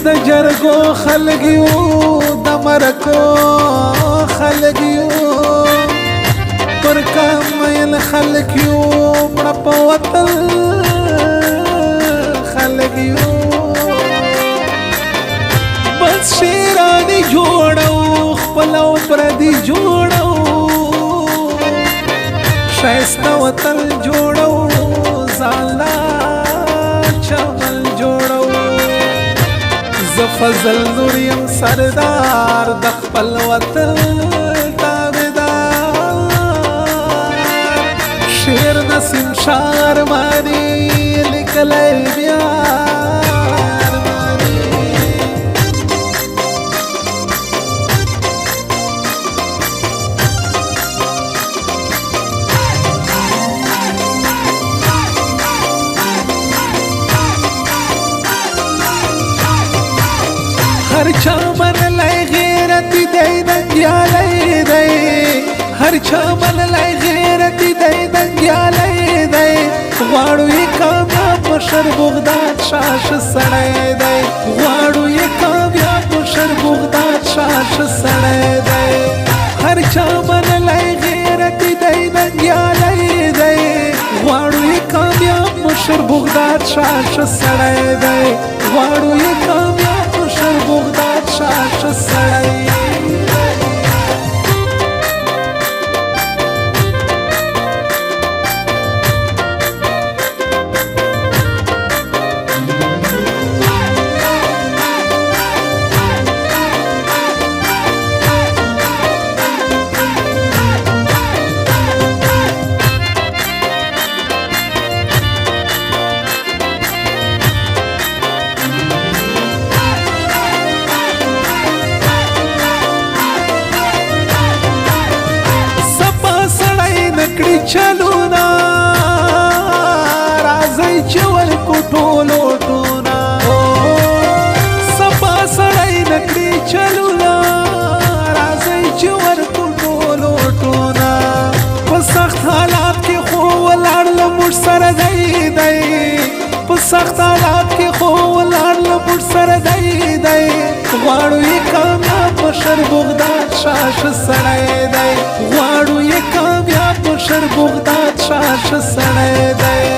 د جرګو خلک یو د مرکو خلک یو پر کامل خلک یو مړه په وطن خلک یو بس شیرانی جوړو خپل او پردي جوړو ښایسته وطن جوړو ځاله چمن جوړو زه فضل نور یم سردار د خپل وطن تابعدار شعر نسیم شار مانی لیکلی بیا हर चामन लाई गैरती दई दंग्याले दई हर चामन लाई गैरती दई दंग्याले दई वाड़ू ये कामयाब मशर बुगदाद शाश सड़े दई वाड़ू ये कामयाब मशर बुगदाद शाश सड़े दई हर चामन लाई गैरती दई दंग्याले दई वाड़ू ये कामयाब मशर बुगदाद शाश सड़े दई वाड़ू ये कामयाब मशर बुगदाद शाश सड़े चलूना राजई चवल को टोलो टोना सपा सड़ाई नकड़ी चलूना राजई चवल को टोलो टोना सख्त हालात के खो लाड़ मुझ सर दई दई सख्त हालात के खो लाड़ मुझ सर दई दई वाड़ू ये कामयाब मशर बुगदाद शाश सड़े दई वाड़ू ये कामयाब मशर बुगदाद शाश सड़े दई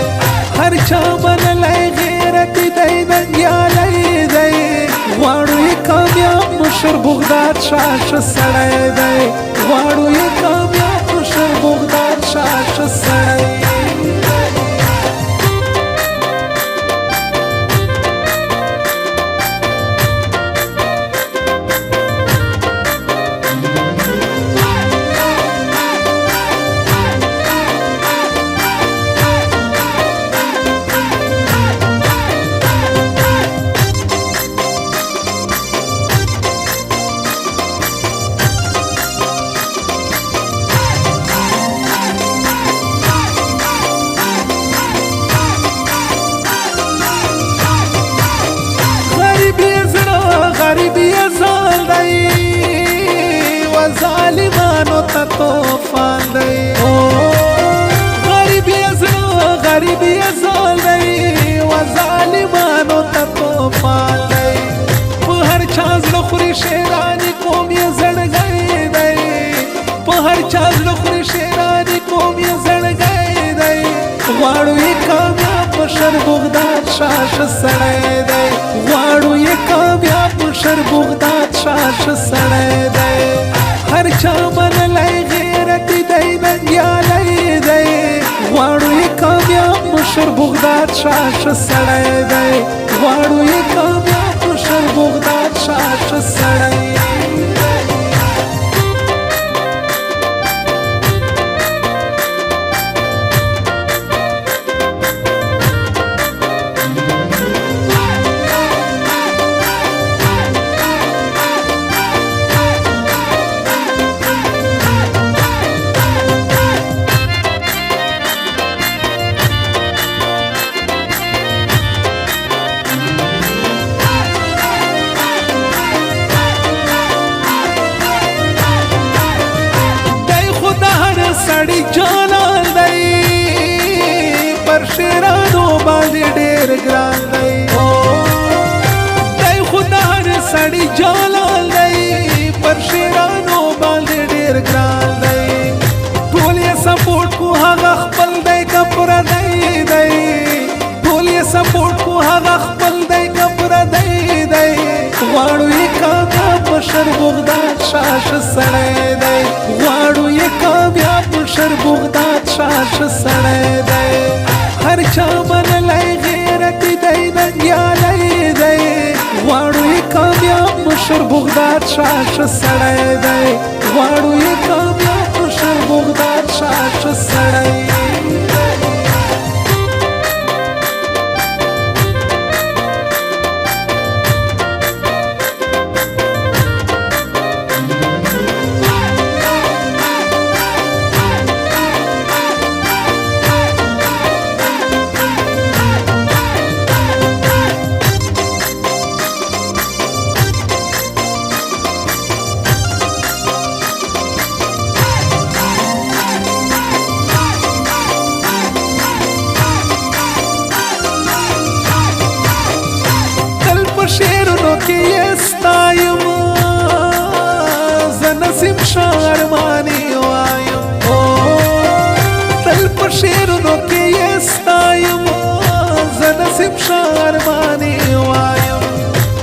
हर चामन लाई गैरती दई दंग्याले दई वाड़ू ये कामयाब मशर बुगदाद शाश सड़े दई वाड़ू ये कामयाब मशर बुगदाद शाश सड़े ظالمانو ته توفان دی غریب یې زړه غریب یې زال دی و ظالمانو ته توفان دی په هر چا زړه خوري شیراني قوم یې زړګی دی په هر چا زړه خوري شیراني قوم یې زړګی دی غواړو یې کامیاب مشر بغداد شاش سړی دی غواړو یې کامیاب مشر بغداد شاش سړی دی हर चामन लाई गैरती दई दंग्याले दई वाड़ू ये कामयाब मशर बुगदाद शाश सड़े दई वाड़ू ये कामयाब मशर बुगदाद शाश सड़े सड़ी जालाल दई पर शेरानो बांधे ढेर ग्रान दई खुदा سپورټ کو هغه خپل دی کبر دی دی غواړو یې کامیاب مشر بغداد شاش سړی دی غواړو یې کامیاب مشر بغداد شاش سړی دی هر چا منلی غیرت دی ننګیالی دی غواړو یې کامیاب مشر بغداد شاش سړی دی غواړو یې کامیاب مشر بغداد شاش سړی دی شعرونو کې یې ستایم زه نسیم شاعر مانی وایم تل په شعرونو کې یې ستایم زه نسیم شاعر مانی وایم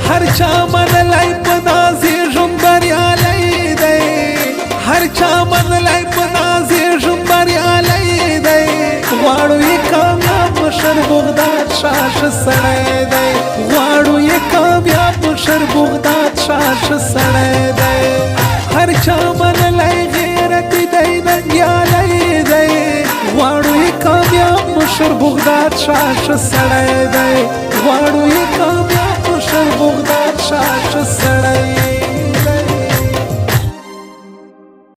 هر چا منلی په ناز یې ژوند بریالی دی هر چا منلی په ناز یې ژوند بریالی دی غواړو یې کامیاب مشر بغداد شاش سړی دی غواړو یې کامیاب مشر بغداد شاش سړی دی هر چا منلی غیرت دی ننګیالی دی غواړو یې کامیاب مشر بغداد شاش سړی دی غواړو یې کامیاب مشر بغداد شاش